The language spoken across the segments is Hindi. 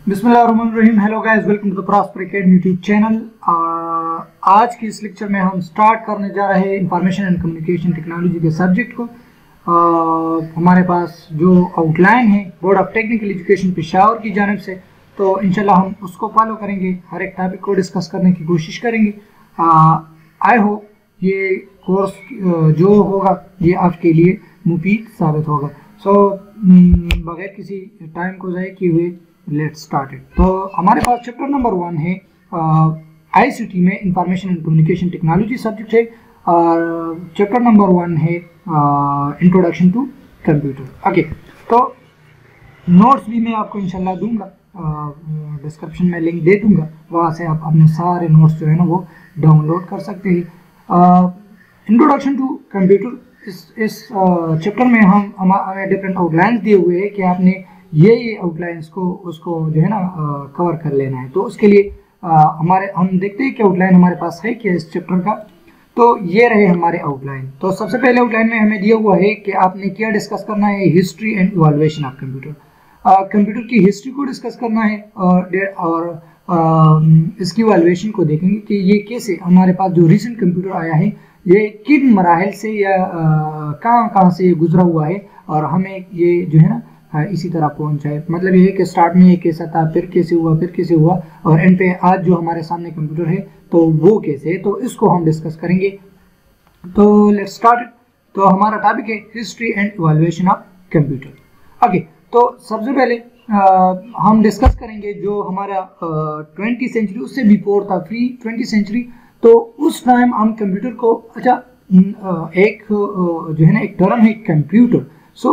बिस्मिल्लाहिर्रहमानिर्रहीम। Hello guys, welcome to the Prosper Academy YouTube channel. आज के इस लेक्चर में हम स्टार्ट करने जा रहे हैं इंफॉर्मेशन एंड कम्युनिकेशन टेक्नोलॉजी के सब्जेक्ट को। हमारे पास जो आउटलाइन है board of technical education Peshawar की जानिब से, तो इंशाल्लाह हम उसको फॉलो करेंगे, हर एक टॉपिक को डिस्कस करने की कोशिश करेंगे। आई होप ये कोर्स जो होगा ये आपके लिए मुफीद साबित होगा। बगैर किसी टाइम को ज़ाया किए हुए लेट्स स्टार्ट इट। तो हमारे पास चैप्टर नंबर 1 है आईसीटी में information and communication technology subject है, और चैप्टर नंबर 1 है इंट्रोडक्शन टू कंप्यूटर। ओके, तो नोट्स भी मैं आपको इंशाल्लाह दूंगा, डिस्क्रिप्शन में लिंक दे दूंगा, वहाँ से आप अपने सारे नोट्स जो है ना वो डाउनलोड कर सकते हैं। इंट्रोडक्शन टू कंप्यूटर, इस चैप्टर में हमें डिफरेंट आउटलाइंस दिए हुए हैं कि आपने ये आउटलाइंस को उसको जो है ना कवर कर लेना है। तो उसके लिए हम देखते हैं कि आउटलाइन हमारे पास है क्या इस चैप्टर का। तो ये रहे हमारे आउटलाइन। तो सबसे पहले आउटलाइन में हमें दिया हुआ है कि आपने क्या डिस्कस करना है, history and evaluation of computer. Computer की हिस्ट्री को डिस्कस करना है और इसकी इवैल्यूएशन को देखेंगे कि ये कैसे हमारे पास जो रिसेंट कंप्यूटर आया है ये किन मराहल से या कहाँ से गुजरा हुआ है, और हमें ये जो है ना इसी तरह पहुंचा है। मतलब ये है कि स्टार्ट में ये कैसा था, फिर कैसे हुआ, और एंड पे आज जो हमारे सामने कंप्यूटर है तो वो कैसे है, तो इसको हम डिस्कस करेंगे। तो लेट्स स्टार्ट। तो हमारा टॉपिक है history and evaluation of computer. Okay, तो सबसे पहले हम डिस्कस करेंगे जो हमारा 20th सेंचुरी, उससे बिफोर था प्री 20th सेंचुरी। तो उस टाइम हम कंप्यूटर को एक जो है ना एक टर्म है computer. So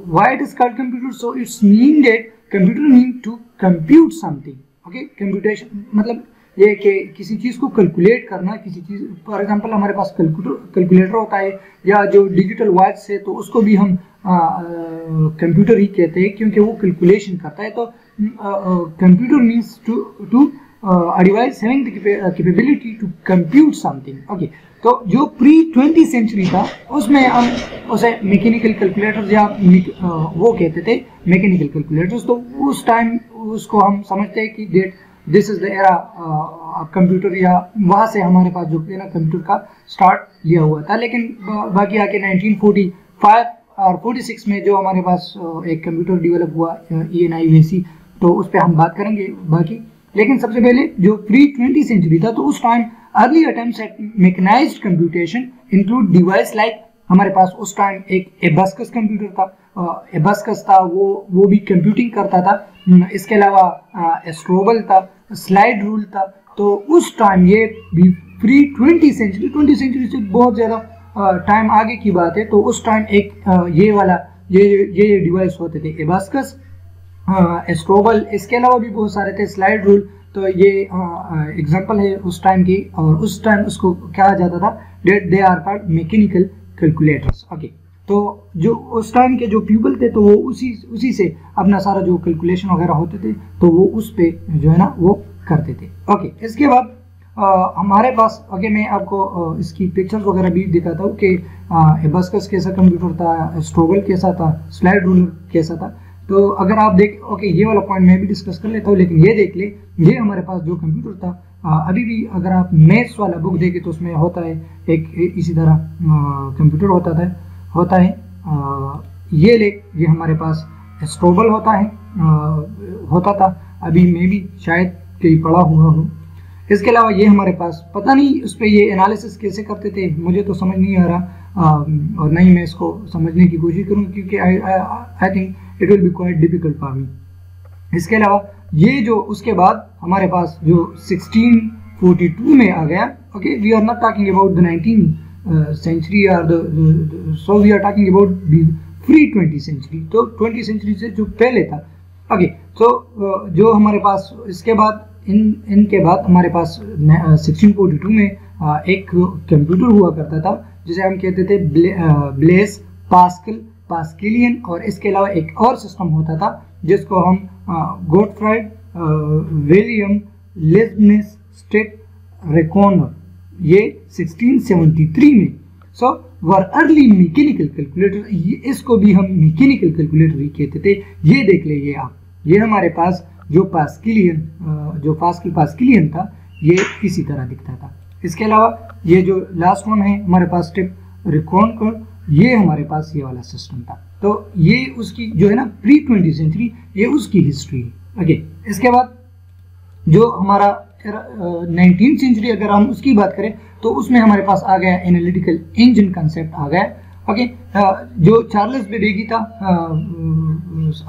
why it is called computer? So it's mean that computer mean to compute something. Okay, computation मतलब ये कि किसी चीज़ को कैलकुलेट करना, किसी चीज़, फॉर एग्जांपल हमारे पास कैलकुलेटर होता है, या जो डिजिटल वॉच है तो उसको भी हम कंप्यूटर ही कहते हैं क्योंकि वो कैलकुलेशन करता है। तो computer means to a device having the capability to compute something. Okay, तो जो प्री 20th सेंचुरी था उसमें हम उसे मैकेनिकल कैलकुलेटर्स या वो कहते थे मैकेनिकल कैलकुलेटर्स। तो उस टाइम उसको हम समझते हैं कि this is the era of computer, या वहाँ से हमारे पास जो है ना कंप्यूटर का स्टार्ट लिया हुआ था। लेकिन बाकी आके 1945 और 46 में जो हमारे पास एक कंप्यूटर डेवलप हुआ ENIAC, तो उस पर हम बात करेंगे बाकी। लेकिन सबसे पहले जो प्री 20th सेंचुरी था, तो उस time early attempts at mechanised computation include device like, हमारे पास उस टाइम एक एबस्कस कंप्यूटर था, एबस्कस था वो भी कंप्यूटिंग करता था। इसके अलावा एस्ट्रोबल था, स्लाइड रूल था। तो उस टाइम ये भी प्री 20th सेंचुरी से बहुत ज़्यादा टाइम आगे की बात है। तो उस टाइम एक ये डिवाइस होते थे, एबस्कस, एस्ट्रोबल, इसके अलावा भी बहुत सारे थे, स्लाइड रूल। तो ये एग्जांपल है उस टाइम की, और उस टाइम उसको कहा जाता था they are called mechanical calculators. Okay, तो जो उस टाइम के जो पीपल थे तो वो उसी से अपना सारा जो कैलकुलेशन वगैरह होते थे तो वो उस पे जो है ना वो करते थे। ओके, इसके बाद हमारे पास मैं आपको इसकी पिक्चर्स वगैरह भी दिखाता हूँ कि एबस्कस कैसा कंप्यूटर था, एस्ट्रोबल कैसा था, स्लाइड रूल कैसा था। तो अगर आप ये वाला पॉइंट मैं भी डिस्कस कर लेता हूँ, लेकिन ये देख ले, ये हमारे पास जो कंप्यूटर था अभी भी अगर आप मैथ्स वाला बुक देखें तो उसमें होता है एक इसी तरह कंप्यूटर होता है। ये हमारे पास एस्ट्रोबल होता था, अभी मैं भी शायद कहीं पढ़ा हुआ हूँ। इसके अलावा ये हमारे पास पता नहीं उस पर ये एनालिसिस कैसे करते थे, मुझे तो समझ नहीं आ रहा, और नहीं मैं इसको समझने की कोशिश करूँगी क्योंकि आई think it will be quite difficult for me. इसके अलावा ये जो उसके बाद हमारे पास जो 1642 में आ गया। Okay, we are not talking about the 19th century और so we are talking about pre 20th century. तो 20th सेंचुरी से जो पहले था। ओके, तो जो हमारे पास इसके बाद इनके बाद हमारे पास 1642 में एक कंप्यूटर हुआ करता था जिसे हम कहते थे ब्लेस पास्कलियन, और इसके अलावा एक और सिस्टम होता था जिसको हम गोटफ्राइड विलियम लेब्निज रेकोनर, ये 1673 में वर अर्ली मैकेनिकल कैलकुलेटर, इसको भी हम मैकेनिकल कैलकुलेटर ही कहते थे। ये देख लीजिए आप, ये हमारे पास जो पास्कलियन था ये इसी तरह दिखता था। इसके अलावा ये जो लास्ट वन है हमारे पास टिप रिकॉन, ये हमारे पास ये वाला सिस्टम था। तो ये उसकी जो है ना प्री 20th सेंचुरी, ये उसकी हिस्ट्री है। ओके, इसके बाद जो हमारा 19th सेंचुरी अगर हम उसकी बात करें तो उसमें हमारे पास आ गया एनालिटिकल इंजन कंसेप्ट आ गया। ओके, जो चार्ल्स बेबेगी था,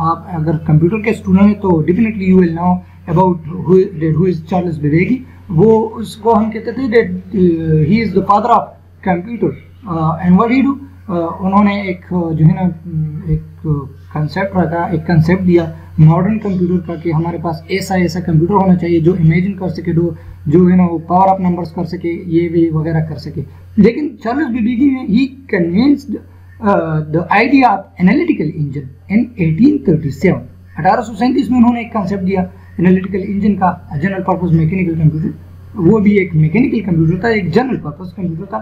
आप अगर कंप्यूटर के स्टूडेंट हैं तो definitely you will know about who is Charles Babbage. वो उसको हम कहते थे that he is the father of computer and what he do, उन्होंने एक जो है ना एक कंसेप्ट रखा, एक कंसेप्ट दिया मॉडर्न कंप्यूटर का कि हमारे पास ऐसा कंप्यूटर होना चाहिए जो इमेजिन कर सके, जो है ना वो पावर ऑफ नंबर्स कर सके, ये भी वगैरह कर सके। लेकिन चार्ल्स बेबेगी ने ही convinced the idea of analytical engine in 1837। 1837 में उन्होंने एक कंसेप्ट दिया एनालिटिकल इंजन का, जनरल पर्पस मैकेनिकल कंप्यूटर। वो भी एक मैकेनिकल कंप्यूटर था, एक जनरल पर्पस कंप्यूटर था।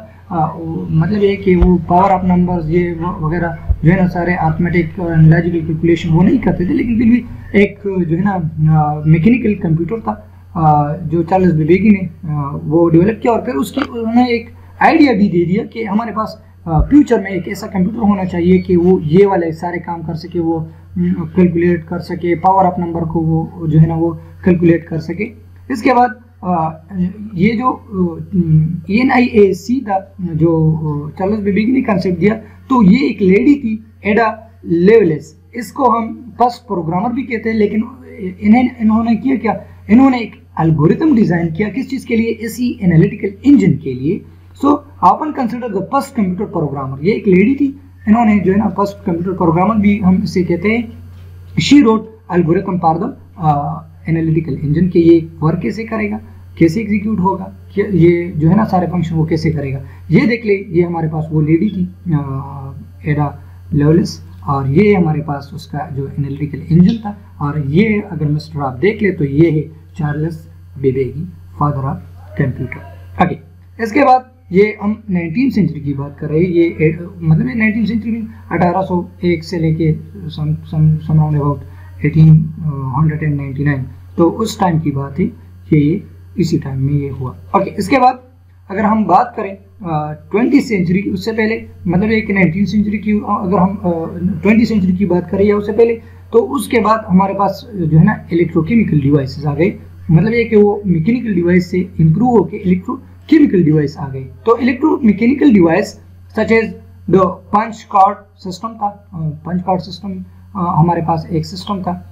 मतलब ये कि वो पावर ऑफ नंबर्स ये वगैरह जो है ना सारे अर्थमेटिक और लॉजिकल कैलकुलेशन वो नहीं करते थे, लेकिन फिर भी एक जो है ना मैकेनिकल कंप्यूटर था जो चार्ल्स बेबेगी ने वो डेवलप किया। और फिर उसकी उन्होंने एक आइडिया भी दे दिया कि हमारे पास फ्यूचर में एक ऐसा कंप्यूटर होना चाहिए कि वो ये वाले सारे काम कर सके, वो कैलकुलेट कर सके, पावर ऑफ नंबर को वो जो है ना वो कैलकुलेट कर सके। इसके बाद ये जो ENIAC था जो चार्ल्स बेबेगी ने कंसेप्ट दिया, तो ये एक लेडी थी एडा लेवलेस, इसको हम फर्स्ट प्रोग्रामर भी कहते हैं। लेकिन इन्होंने किया क्या, इन्होंने एक एल्गोरिथम डिजाइन किया किस चीज के लिए, इसी एनालिटिकल इंजन के लिए। So often consider the first computer programmer, ये एक लेडी थी, इन्होंने जो है ना फर्स्ट कंप्यूटर प्रोग्रामर भी हम इसे कहते हैं। She wrote algorithm for the analytical engine के ये वर्क कैसे करेगा, कैसे एग्जीक्यूट होगा, ये जो है ना सारे फंक्शन वो कैसे करेगा, ये देख ले। ये हमारे पास वो लेडी थी एडा लेवलेस, और ये हमारे पास उसका जो एनालिटिकल इंजन था। और ये अगर मिस्टर आप देख ले तो ये है Charles Babbage, father of computer. Okay, इसके बाद ये हम 19th सेंचुरी की बात कर रहे हैं। ये मतलब 19th सेंचुरी में 1801 से लेके सम राउंड अबाउट 1899, तो उस टाइम की बात है कि ये इसी टाइम में ये हुआ। ओके, इसके बाद अगर हम बात करें 20th सेंचुरी की, उससे पहले मतलब एक 19th सेंचुरी की अगर हम 20th सेंचुरी की बात करें या उससे पहले, तो उसके बाद हमारे पास जो है ना इलेक्ट्रोकेमिकल डिवाइसेस आ गए। मतलब ये कि वो मैकेनिकल डिवाइस से इम्प्रूव होकर इलेक्ट्रोकेमिकल डिवाइस आ गए। तो electromechanical device such as the punch card system था। पंच कार्ड सिस्टम हमारे पास एक सिस्टम था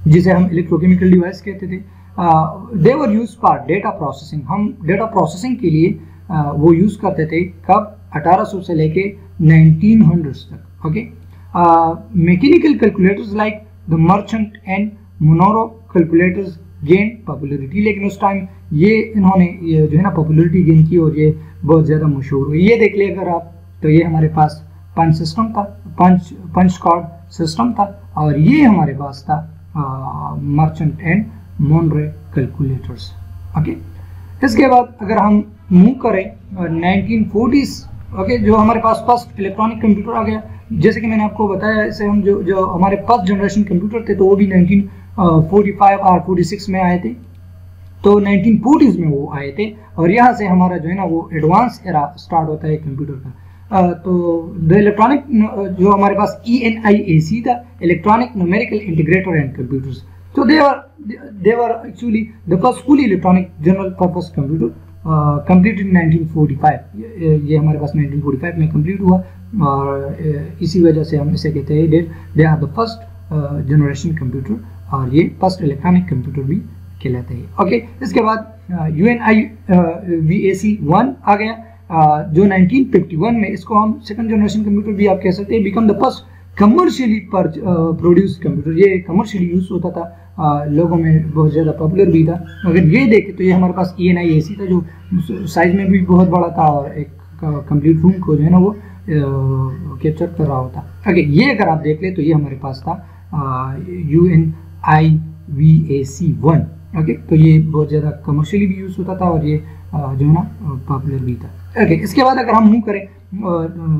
जिसे हम इलेक्ट्रोकेमिकल डिवाइस कहते थे। दे were use for data processing, हम डेटा प्रोसेसिंग के लिए वो यूज करते थे। कब, 1800 से लेके 1900 तक। Okay, mechanical calculators like the merchant and Monroe calculators gain popularity. लेकिन उस टाइम ये इन्होंने ये जो है ना पॉपुलरिटी गेन की और ये बहुत ज़्यादा मशहूर हुई। ये देख ले अगर आप, तो ये हमारे पास पंच सिस्टम था, पंच कार्ड सिस्टम था, और ये हमारे पास था मर्चेंट एंड मोनरे कैलकुलेटर्स। ओके, इसके बाद अगर हम मूव करें 1940s, ओके, जो हमारे पास फर्स्ट इलेक्ट्रॉनिक कंप्यूटर आ गया। जैसे कि मैंने आपको बताया, इसे हम जो हमारे फर्स्ट जनरेशन कंप्यूटर थे तो वो भी 1945 और 46 में आए थे। तो 1940s में वो आए थे, और यहाँ से हमारा जो है ना वो एडवांस एरा स्टार्ट होता है कंप्यूटर का। तो द इलेक्ट्रॉनिक जो हमारे पास ENIAC था, electronic numerical integrator and computers. So they were actually the first fully electronic general purpose computer completed in 1945. ये हमारे पास 1945 में कंप्लीट हुआ, और इसी वजह से हम इसे कहते हैं they are the first generation computer, और ये फर्स्ट इलेक्ट्रॉनिक कंप्यूटर भी कहलाते हैं। ओके, इसके बाद UNIVAC-1 आ गया जो 1951 में, इसको हम सेकंड जनरेशन कंप्यूटर भी आप कह सकते हैं। Become the first commercially produce computer, ये कमर्शियली यूज होता था, लोगों में बहुत ज़्यादा पॉपुलर भी था। अगर ये देखें तो ये हमारे पास ENIAC था जो साइज में भी बहुत बड़ा था और एक कंप्लीट रूम को जो है ना वो कैप्चर कर रहा होता। ओके, ये अगर आप देख ले तो ये हमारे पास था UNIVAC-1। ओके, तो ये बहुत ज़्यादा कमर्शियली भी यूज़ होता था और ये जो है ना पॉपुलर भी था। ओके, इसके बाद अगर हम मूव करें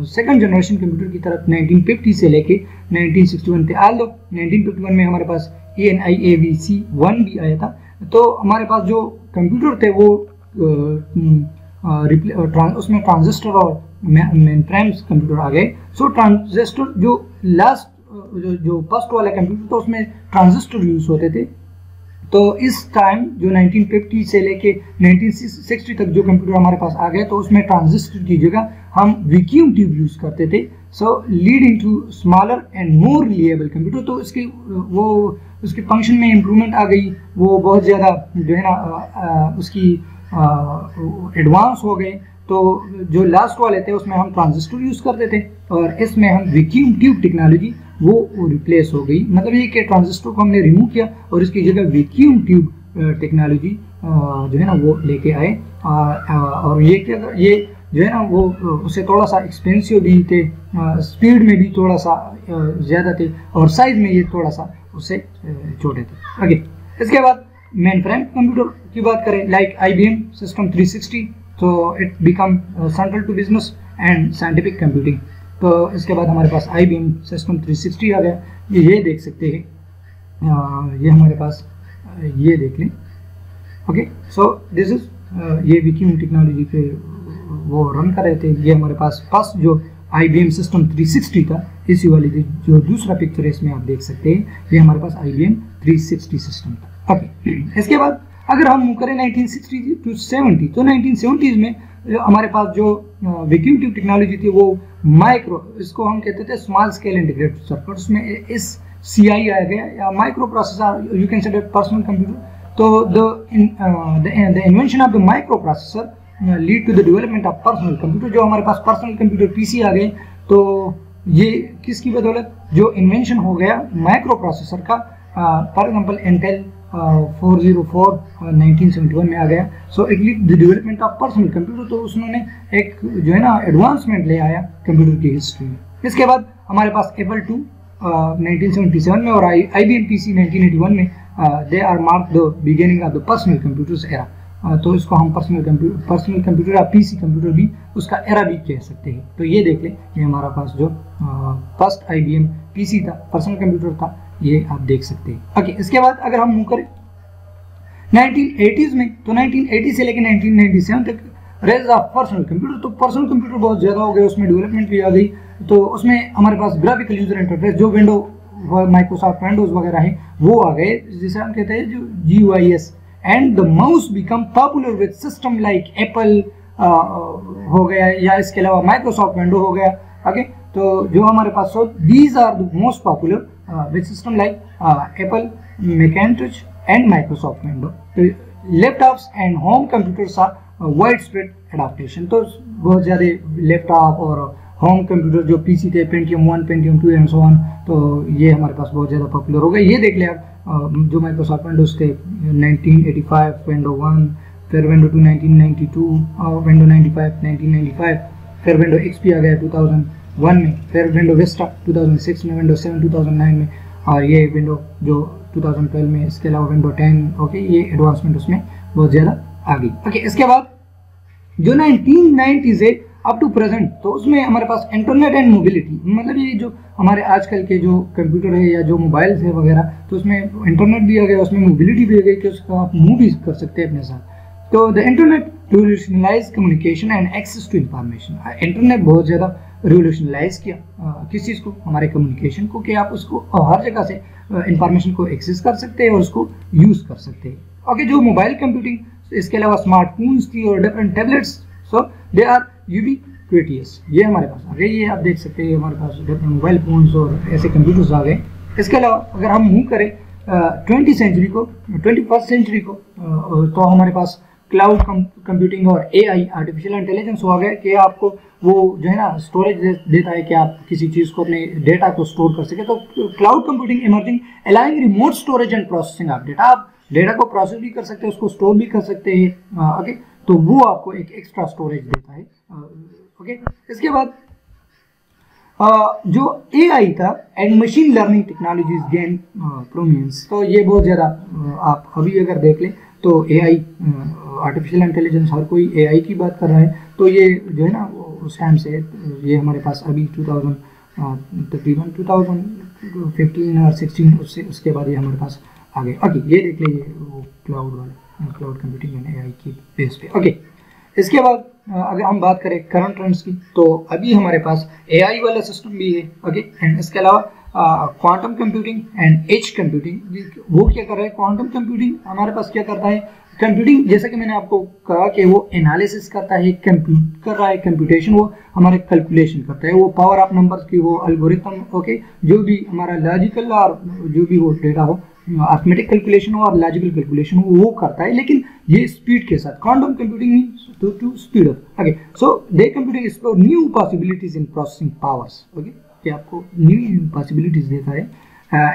सेकंड जनरेशन कंप्यूटर की तरफ 1950 से लेके 1961 थे। आल दो 1951 में हमारे पास ENIAC1 भी आया था। तो हमारे पास जो कंप्यूटर थे वो उसमें ट्रांजिस्टर और मेनफ्रेम्स कंप्यूटर आ गए। सो ट्रांजिस्टर जो लास्ट जो फर्स्ट वाला कंप्यूटर था उसमें ट्रांजिस्टर यूज होते थे। तो इस टाइम जो 1950 से लेके 1960 तक जो कंप्यूटर हमारे पास आ गए तो उसमें ट्रांजिस्टर की जगह हम वैक्यूम ट्यूब यूज करते थे। So leading to smaller and more reliable computer. तो उसके फंक्शन में इम्प्रूवमेंट आ गई, वो बहुत ज़्यादा जो है ना उसकी एडवांस हो गए। तो जो लास्ट वाले थे उसमें हम ट्रांजिस्टर यूज करते थे और इसमें हम वैक्यूम ट्यूब टेक्नोलॉजी वो रिप्लेस हो गई। मतलब ये कि ट्रांजिस्टर को हमने रिमूव किया और इसकी जगह वैक्यूम ट्यूब टेक्नोलॉजी जो है ना वो लेके आए। और ये जो है ना वो उससे थोड़ा सा एक्सपेंसिव भी थे, स्पीड में भी थोड़ा सा ज़्यादा थे और साइज में ये थोड़ा सा उससे छोटे थे। ओके, इसके बाद मेन फ्रेम कंप्यूटर की बात करें लाइक IBM सिस्टम 360, तो it become central to business and scientific computing. तो इसके बाद हमारे पास IBM सिस्टम 360 आ गया। ये देख सकते हैं, ये हमारे पास ये देख लें। ओके, सो दिस इज ये वैक्यूम टेक्नोलॉजी पे वो रन कर रहे थे। ये हमारे पास फर्स्ट जो IBM सिस्टम 360 था, इसी वाली जो दूसरा पिक्चर है इसमें आप देख सकते हैं, ये हमारे पास IBM 360 सिस्टम था। ओके, इसके बाद अगर हम करें 1960 टू 70, तो 1970s में हमारे पास जो वैक्यूम ट्यूब टेक्नोलॉजी थी वो माइक्रो, इसको हम कहते थे स्मॉल स्केल इंटीग्रेटेड सर्किट, उसमें इस CI आ गया या microprocessor, you can say personal computer. तो the invention of the microprocessor lead to the development of personal computer. जो हमारे पास पर्सनल कंप्यूटर PC आ गए, तो ये किसकी बदौलत, जो इन्वेंशन हो गया माइक्रो प्रोसेसर का। फॉर एग्जांपल इंटेल 404 1971 में आ गया। So it lead the development of personal computer. तो उसने एक जो है ना एडवांसमेंट ले आया कंप्यूटर की हिस्ट्री में। इसके बाद हमारे पास Apple II 1977 में और IBM PC 1981 में they are mark the beginning of the personal computers era. तो इसको हम पर्सनल कंप्यूटर या PC कंप्यूटर भी उसका एरा भी कह सकते हैं। तो ये देख लें, ये हमारा पास जो फर्स्ट IBM PC था, पर्सनल कंप्यूटर था, ये आप देख सकते हैं। ओके, इसके बाद अगर हम मूव करें 1980s में, तो 1980 से लेकर 1997 तक रेज ऑफ पर्सनल कंप्यूटर। तो पर्सनल कंप्यूटर बहुत ज़्यादा हो गए, उसमें डेवलपमेंट भी आ गई। तो उसमें हमारे पास ग्राफिकल यूजर इंटरफेस जो विंडो माइक्रोसॉफ्ट विंडोज वगैरह है वो आ गए, जिसे हम कहते हैं जो GUIS। And the mouse become popular with system like Apple हो गया, या इसके अलावा माइक्रोसॉफ्ट विंडो हो गया। ओके, तो जो हमारे पास so these are the most popular with system like Apple, Macintosh and Microsoft Windows. तो laptops and home computers are widespread adaptation. तो बहुत ज़्यादा लैपटॉप और होम कंप्यूटर जो PC थे, Pentium 1, Pentium 2 and so on, तो ये हमारे पास बहुत ज़्यादा पॉपुलर हो गए। ये देख लें आप, जो माइक्रोसॉफ्ट विंडोज थे 1985 विंडो 1, फिर विंडो 2 1992, विंडो 95 1995, फिर विंडो XP आ गया 2001 में, फिर विंडो विस्टा 2006 में, विंडो 7 2009 में, और ये विंडो जो 2012 में। इसके अलावा विंडो 10, ओके, ये एडवांसमेंट उसमें बहुत ज़्यादा आ गई। ओके, इसके बाद जो 1990 से अप टू प्रेजेंट, तो उसमें हमारे पास इंटरनेट एंड मोबिलिटी, मतलब ये जो हमारे आजकल के जो कंप्यूटर है या जो मोबाइल्स है वगैरह, तो उसमें इंटरनेट भी आ गया, उसमें मोबिलिटी भी आ गई कि उसको आप मूव भी कर सकते हैं अपने साथ। तो the internet revolutionalise communication and access to information. Internet बहुत ज़्यादा रिवोल्यूशनलाइज किया किस चीज़ को, हमारे कम्युनिकेशन को, कि आप उसको हर जगह से इंफॉर्मेशन को एक्सेस कर सकते हैं और उसको यूज़ कर सकते हैं। ओके, जो मोबाइल कंप्यूटिंग, इसके अलावा स्मार्टफोन्स थी और different tablets, so they are ubiquitous. ये हमारे पास आ गए, ये आप देख सकते हैं हमारे पास डिफरेंट मोबाइल फोन्स और ऐसे कंप्यूटर्स आ गए। इसके अलावा अगर हम मूव करें 21st सेंचुरी को, तो हमारे पास क्लाउड कंप्यूटिंग और AI आर्टिफिशियल इंटेलिजेंस हो गया कि आपको वो जो है ना स्टोरेज देता है कि आप किसी चीज़ को, अपने डेटा को स्टोर कर सके। तो cloud computing emerging allowing remote storage and processing of data. आप डेटा को प्रोसेस भी कर सकते हैं, उसको स्टोर भी कर सकते हैं। ओके, तो वो आपको एक एक्स्ट्रा स्टोरेज देता है। ओके, इसके बाद जो AI था and machine learning technologies gain prominence. तो ये बहुत ज़्यादा आप अभी अगर देख लें तो AI आर्टिफिशियल इंटेलिजेंस, हर कोई AI की बात कर रहा है। तो ये जो है ना उस टाइम से, ये हमारे पास अभी तकरीबन 2015 और 16 उसके बाद ये हमारे पास आ गए। ओके, ये देख लीजिए वो क्लाउड कंप्यूटिंग एंड AI की बेस पे। ओके, इसके बाद अगर हम बात करें करंट ट्रेंड्स की, तो अभी हमारे पास AI वाला सिस्टम भी है। ओके, एंड इसके अलावा quantum computing and edge computing, वो क्या कर रहा है? क्वांटम कंप्यूटिंग हमारे पास क्या करता है? कंप्यूटिंग, जैसा कि मैंने आपको कहा कि वो एनालिसिस करता है, कंप्यूट कर रहा है, कंप्यूटेशन, वो हमारे कैलकुलेशन करता है, वो पावर ऑफ नंबर्स की वो एल्गोरिथम, ओके, जो भी हमारा लॉजिकल और जो भी वो डेटा हो, अर्थमेटिक कैलकुलेशन हो और लॉजिकल कैलकुलेशन हो, वो करता है, लेकिन ये स्पीड के साथ। Quantum computing means to speed up. Okay, so they computing explore new possibilities in processing powers. Okay, कि आपको न्यू पॉसिबिलिटीज देता है।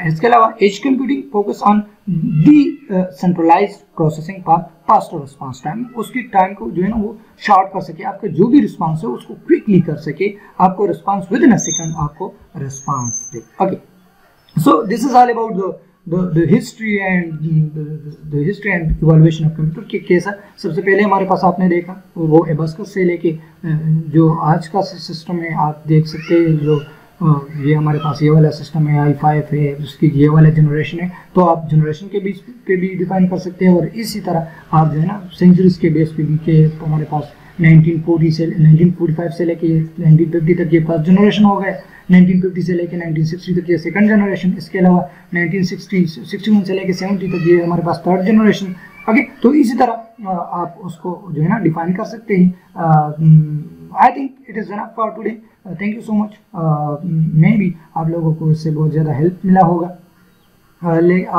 इसके अलावा edge computing focus on decentralised processing for faster response time, उसकी टाइम को जो है ना वो शॉर्ट कर सके, आपका जो भी रिस्पांस है उसको क्विकली कर सके, आपको response within a second आपको रिस्पांस दे। Okay, so this is all about the history and the history and evaluation of computer के कैसा। सबसे पहले हमारे पास आपने देखा वो एबस्कस से लेके जो आज का सिस्टम है, आप देख सकते हैं, जो ये हमारे पास ये वाला सिस्टम है, i5 है, उसकी ये वाला जनरेशन है, तो आप जनरेशन के बीच पे भी डिफाइन कर सकते हैं। और इसी तरह आप जो है ना सेंचुरीज के बेस पे भी, के हमारे पास 1945 से लेके 1950 तक ये फर्स्ट जनरेशन हो गए, 1950 से लेके 1960 तक ये सेकंड जनरेशन, इसके अलावा 1961 से लेके 70 तक ये हमारे पास थर्ड जनरेशन। ओके, तो इसी तरह आप उसको जो है ना डिफाइन कर सकते हैं। I think it is enough for today. Thank you so much. मे भी आप लोगों को इससे बहुत ज़्यादा हेल्प मिला होगा।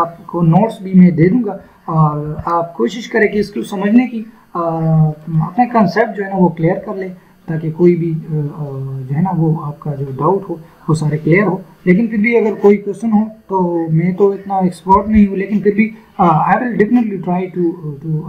आपको नोट्स भी मैं दे दूंगा और आप कोशिश करें कि इसको समझने की, अपने कंसेप्ट जो है ना वो क्लियर कर ले, ताकि कोई भी जो है ना वो आपका जो डाउट हो वो सारे क्लियर हो। लेकिन फिर भी अगर कोई क्वेश्चन हो, तो मैं तो इतना एक्सपर्ट नहीं हूँ, लेकिन फिर भी I will definitely try to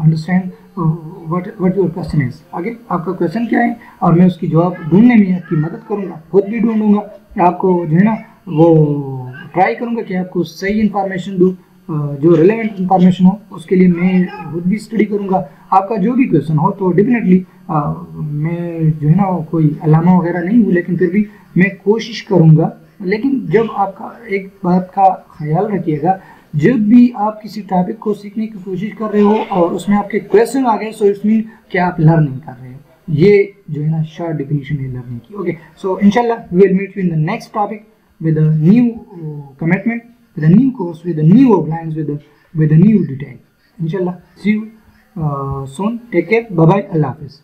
understand what your question is. आगे आपका क्वेश्चन क्या है और मैं उसकी जवाब ढूंढने में आपकी मदद करूँगा, खुद भी ढूंढूंगा, आपको जो है ना वो ट्राई करूँगा कि आपको सही इन्फॉर्मेशन दूँ, जो रिलेवेंट इन्फॉर्मेशन हो उसके लिए मैं खुद भी स्टडी करूँगा। आपका जो भी क्वेश्चन हो तो डेफिनेटली मैं जो है ना कोई अलामा वगैरह नहीं हूँ, लेकिन फिर भी मैं कोशिश करूँगा। लेकिन जब आपका एक बात का ख्याल रखिएगा, जब भी आप किसी टॉपिक को सीखने की कोशिश कर रहे हो और उसमें आपके क्वेश्चन आ गए, सो इट्स मीन कि आप लर्निंग कर रहे हो। ये जो है ना शॉर्ट डेफिनेशन है लर्निंग की। ओके, सो इंशाल्लाह we will meet you in the next topic with a new commitment, with a new course, with a new outlines, with a new detail. Inshallah, see you soon. Take care. Bye bye. Allah Hafiz.